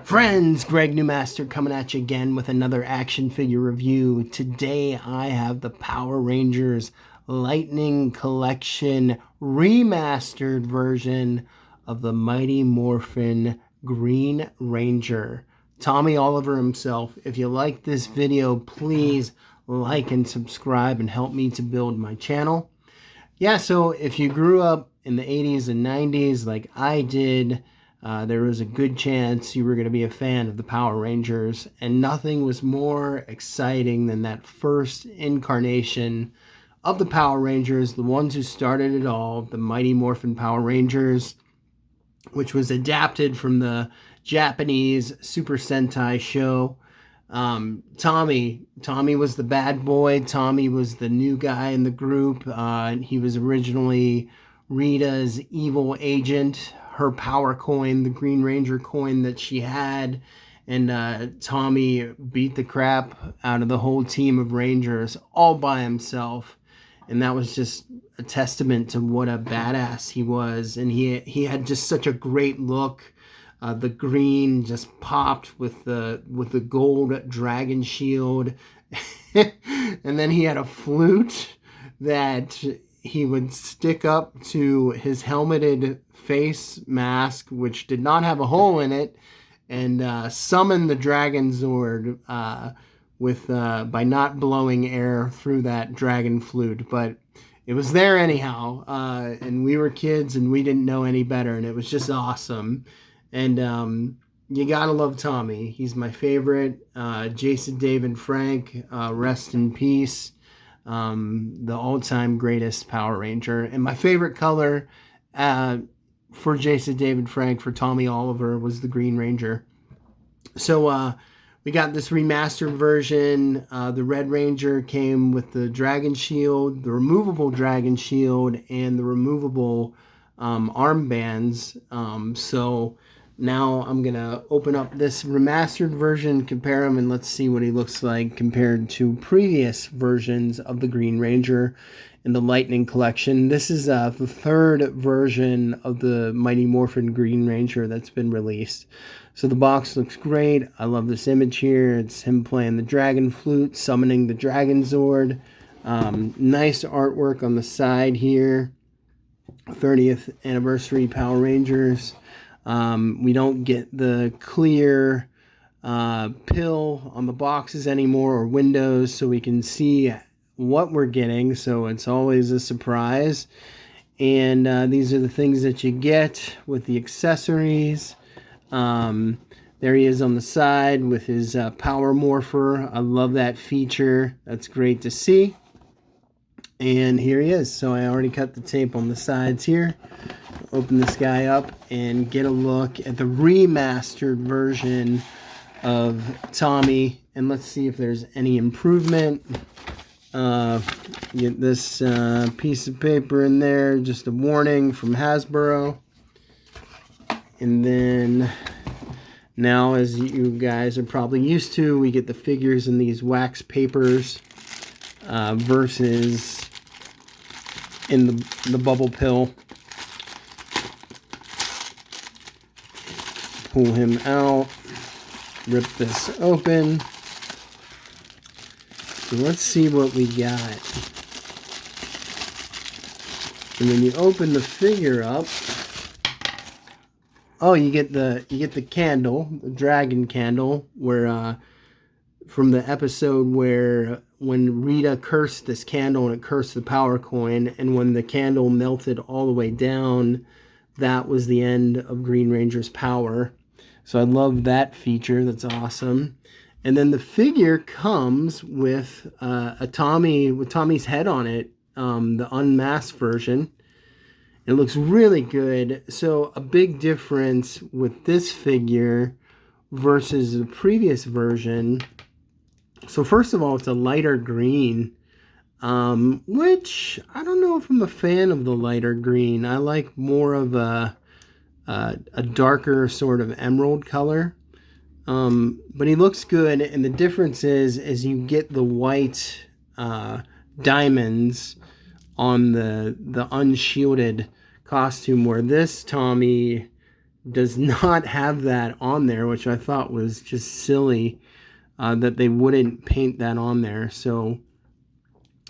Friends, Greg Newmaster coming at you again with another action figure review. Today I have the Power Rangers Lightning Collection remastered version of the Mighty Morphin Green Ranger. Tommy Oliver himself. If you like this video, please like and subscribe and help me to build my channel. Yeah, so if you grew up in the 80s and 90s like I did, there was a good chance you were going to be a fan of the Power Rangers, and nothing was more exciting than that first incarnation of the Power Rangers, the ones who started it all, the Mighty Morphin Power Rangers, which was adapted from the Japanese Super Sentai show. Tommy was the bad boy. Tommy was the new guy in the group. He was originally Rita's evil agent, her power coin, the Green Ranger coin that she had. And Tommy beat the crap out of the whole team of Rangers all by himself. And that was just a testament to what a badass he was. And he had just such a great look. The green just popped with the gold dragon shield. And then he had a flute that he would stick up to his helmeted face mask, which did not have a hole in it, and summon the Dragon Zord by not blowing air through that dragon flute. But it was there anyhow, and we were kids and we didn't know any better, and it was just awesome. And you gotta love Tommy. He's my favorite. Jason David Frank, rest in peace. The all-time greatest Power Ranger. And my favorite color for Jason David Frank, for Tommy Oliver, was the Green Ranger. So we got this remastered version. The Red Ranger came with the Dragon Shield, the removable Dragon Shield, and the removable armbands. So now I'm going to open up this remastered version, compare them, and let's see what he looks like compared to previous versions of the Green Ranger in the Lightning Collection. This is the third version of the Mighty Morphin Green Ranger that's been released. So the box looks great. I love this image here. It's him playing the dragon flute, summoning the Dragon Zord. Nice artwork on the side here. 30th anniversary Power Rangers. We don't get the clear pill on the boxes anymore, or windows, so we can see what we're getting. So it's always a surprise. And these are the things that you get with the accessories. There he is on the side with his power morpher. I love that feature. That's great to see. And here he is. So I already cut the tape on the sides here. Open this guy up and get a look at the remastered version of Tommy, and let's see if there's any improvement. Get this piece of paper in there, just a warning from Hasbro. And then now, as you guys are probably used to, we get the figures in these wax papers versus in the bubble pill. Pull him out, rip this open. So let's see what we got. And when you open the figure up, oh, you get the candle, the dragon candle, where from the episode where when Rita cursed this candle and it cursed the power coin, and when the candle melted all the way down, that was the end of Green Ranger's power. So I love that feature. That's awesome. And then the figure comes with with Tommy's head on it, the unmasked version. It looks really good. So a big difference with this figure versus the previous version. So first of all, it's a lighter green, which I don't know if I'm a fan of the lighter green. I like more of a darker sort of emerald color. But he looks good, and the difference is you get the white diamonds on the unshielded costume, where this Tommy does not have that on there, which I thought was just silly that they wouldn't paint that on there. So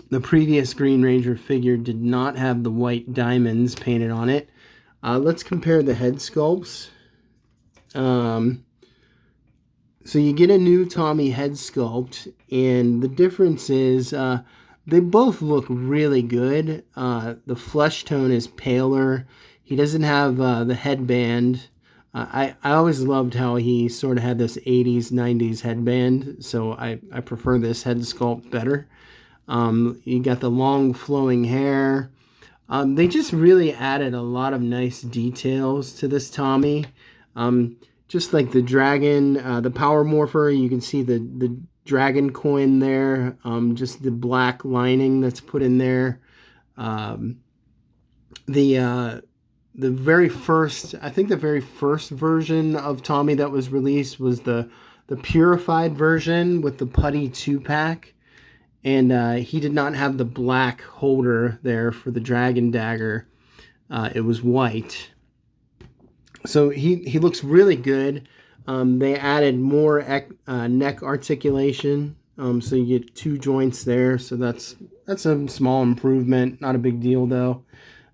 the previous Green Ranger figure did not have the white diamonds painted on it. Let's compare the head sculpts. So you get a new Tommy head sculpt, and the difference is they both look really good. The flesh tone is paler. He doesn't have the headband. I always loved how he sort of had this 80s, 90s headband, so I prefer this head sculpt better. You got the long flowing hair. They just really added a lot of nice details to this Tommy. Just like the dragon, the power morpher, you can see the dragon coin there, just the black lining that's put in there. The very first, I think the very first version of Tommy that was released was the purified version with the putty 2-pack. And he did not have the black holder there for the dragon dagger. It was white. So he looks really good. They added more neck articulation, so you get 2 joints there. So that's a small improvement, not a big deal though.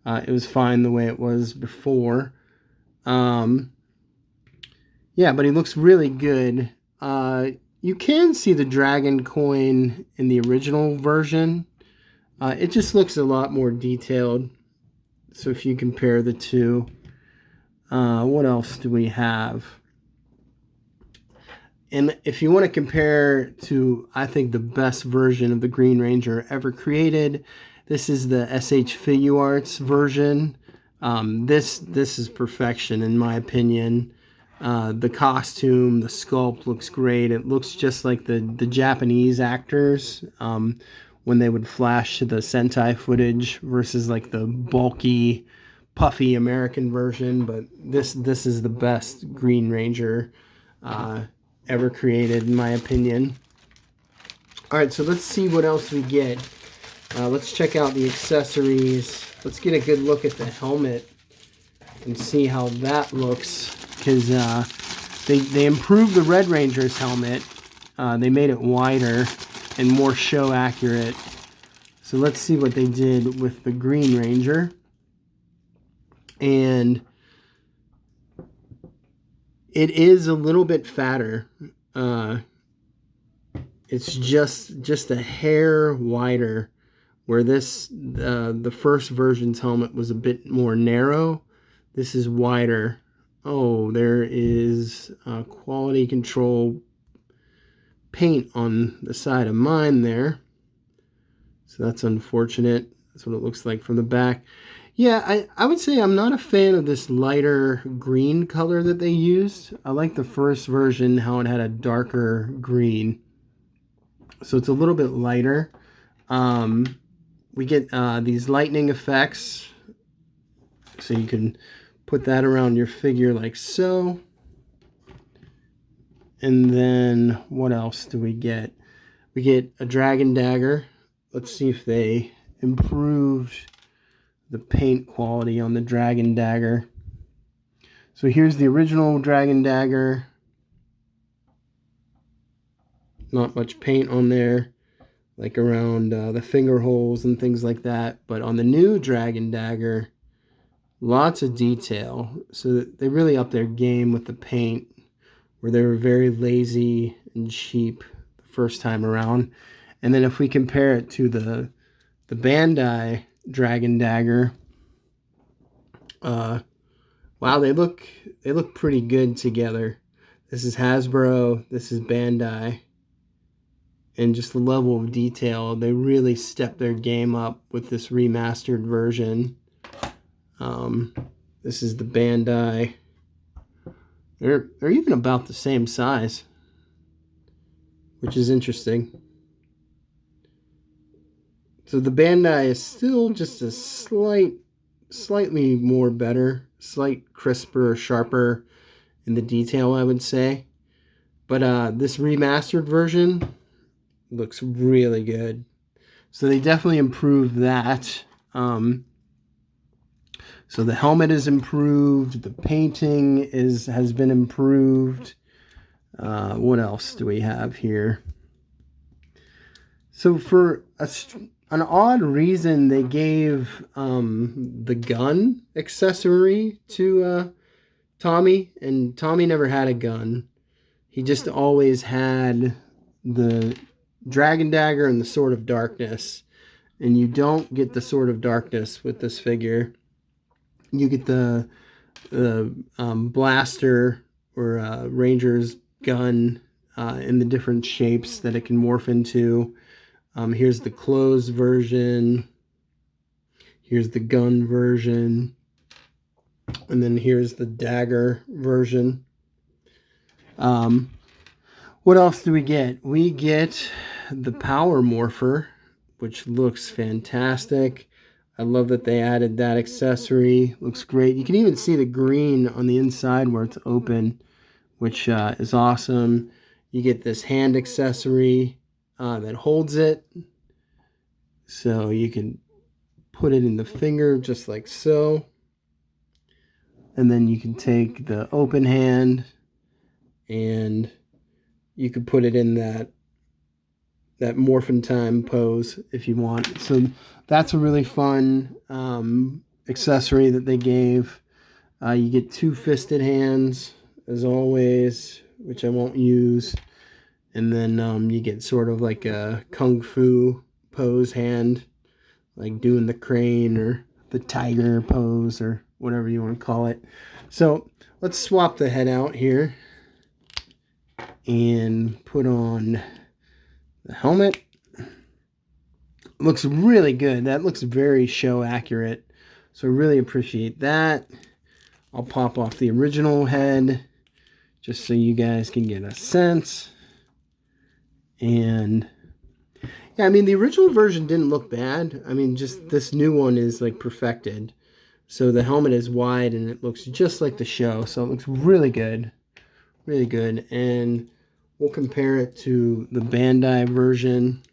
It was fine the way it was before. Yeah, but he looks really good. You can see the dragon coin in the original version. It just looks a lot more detailed. So if you compare the two. What else do we have? And if you want to compare to, I think, the best version of the Green Ranger ever created, this is the SH Figuarts version. This is perfection in my opinion. The costume, the sculpt looks great. It looks just like the Japanese actors when they would flash to the Sentai footage versus like the bulky, puffy American version. But this is the best Green Ranger ever created in my opinion. Alright, so let's see what else we get. Let's check out the accessories. Let's get a good look at the helmet and see how that looks, because they improved the Red Ranger's helmet. They made it wider and more show accurate. So let's see what they did with the Green Ranger. And it is a little bit fatter. It's just a hair wider, where the first version's helmet was a bit more narrow. This is wider. Oh, there is quality control paint on the side of mine there. So that's unfortunate. That's what it looks like from the back. Yeah, I would say I'm not a fan of this lighter green color that they used. I like the first version, how it had a darker green. So it's a little bit lighter. We get these lightning effects. So you can put that around your figure like so. And then what else do we get? We get a dragon dagger. Let's see if they improved the paint quality on the dragon dagger. So here's the original dragon dagger. Not much paint on there, like around the finger holes and things like that. But on the new dragon dagger, lots of detail. So they really upped their game with the paint, where they were very lazy and cheap the first time around. And then if we compare it to the Bandai dragon dagger, wow, they look pretty good together. This is Hasbro, this is Bandai, and just the level of detail, they really stepped their game up with this remastered version. This is the Bandai. They're even about the same size, which is interesting. So the Bandai is still just a slightly more better, slight crisper, sharper in the detail, I would say. But this remastered version looks really good. So they definitely improved that. So the helmet is improved. The painting has been improved. What else do we have here? So for an odd reason, they gave the gun accessory to Tommy, and Tommy never had a gun. He just always had the Dragon Dagger and the Sword of Darkness. And you don't get the Sword of Darkness with this figure. You get the blaster or Ranger's gun in the different shapes that it can morph into. Here's the closed version. Here's the gun version. And then here's the dagger version. What else do we get? We get the Power Morpher, which looks fantastic. I love that they added that accessory. Looks great. You can even see the green on the inside where it's open, which is awesome. You get this hand accessory that holds it. So you can put it in the finger just like so. And then you can take the open hand and you could put it in that Morphin Time pose if you want. So that's a really fun accessory that they gave. You get 2 fisted hands as always, which I won't use. And then you get sort of like a kung fu pose hand, like doing the crane or the tiger pose or whatever you want to call it. So let's swap the head out here and put on the helmet. Looks really good. That looks very show accurate. So I really appreciate that. I'll pop off the original head just so you guys can get a sense. And yeah, I mean, the original version didn't look bad. I mean, just this new one is like perfected. So the helmet is wide and it looks just like the show. So it looks really good. Really good. And we'll compare it to the Bandai version.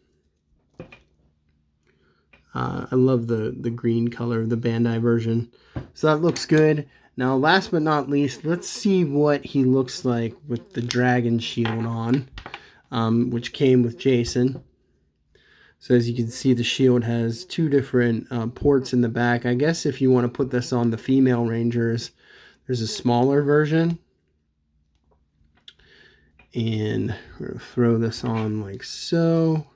I love the green color of the Bandai version. So that looks good. Now, last but not least, let's see what he looks like with the dragon shield on, which came with Jason. So as you can see, the shield has 2 different ports in the back. I guess if you want to put this on the female Rangers, there's a smaller version. And we're going to throw this on like so.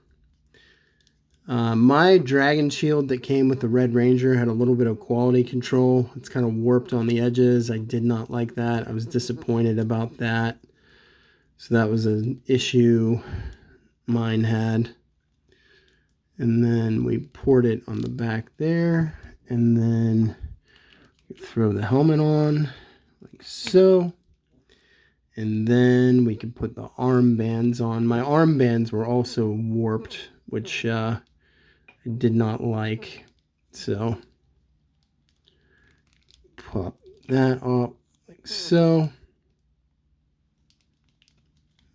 My dragon shield that came with the Red Ranger had a little bit of quality control. It's kind of warped on the edges. I did not like that. I was disappointed about that. So that was an issue mine had. And then we poured it on the back there. And then throw the helmet on like so. And then we can put the armbands on. My armbands were also warped, which I did not like. So pop that up like so.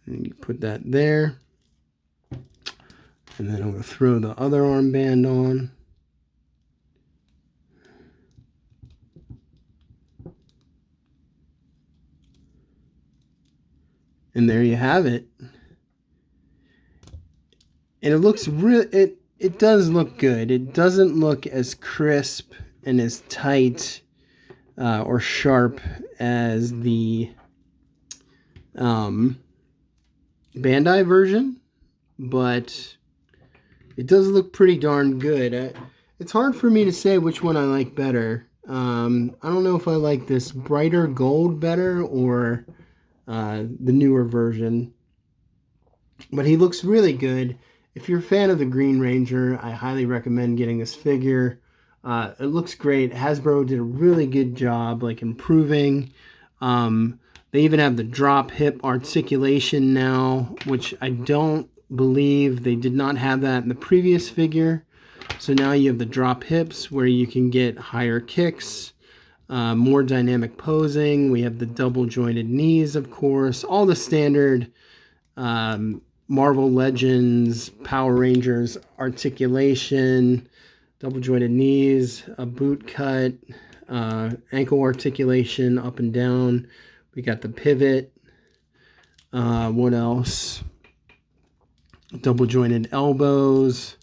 And you put that there. And then I'm going to throw the other armband on. And there you have it. And it looks real. It does look good. It doesn't look as crisp and as tight or sharp as the Bandai version, but it does look pretty darn good. It's hard for me to say which one I like better. I don't know if I like this brighter gold better or the newer version, but he looks really good. If you're a fan of the Green Ranger, I highly recommend getting this figure. It looks great. Hasbro did a really good job, like improving. They even have the drop hip articulation now, which I don't believe they did not have that in the previous figure. So now you have the drop hips where you can get higher kicks, more dynamic posing. We have the double jointed knees, of course, all the standard Marvel Legends, Power Rangers articulation, double jointed knees, a boot cut, ankle articulation up and down. We got the pivot. What else? Double jointed elbows,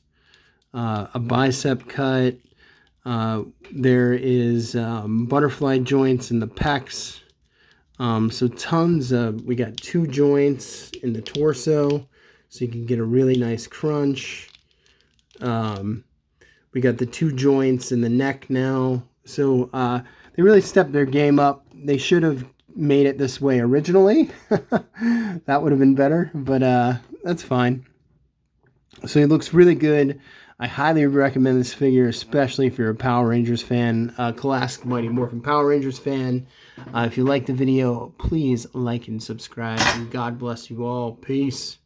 a bicep cut. There is butterfly joints in the pecs. So tons of, we got 2 joints in the torso, so you can get a really nice crunch. We got the 2 joints in the neck now. So they really stepped their game up. They should have made it this way originally. That would have been better, but that's fine. So it looks really good. I highly recommend this figure, especially if you're a Power Rangers fan, classic Mighty Morphin Power Rangers fan. If you like the video, please like and subscribe, and God bless you all. Peace.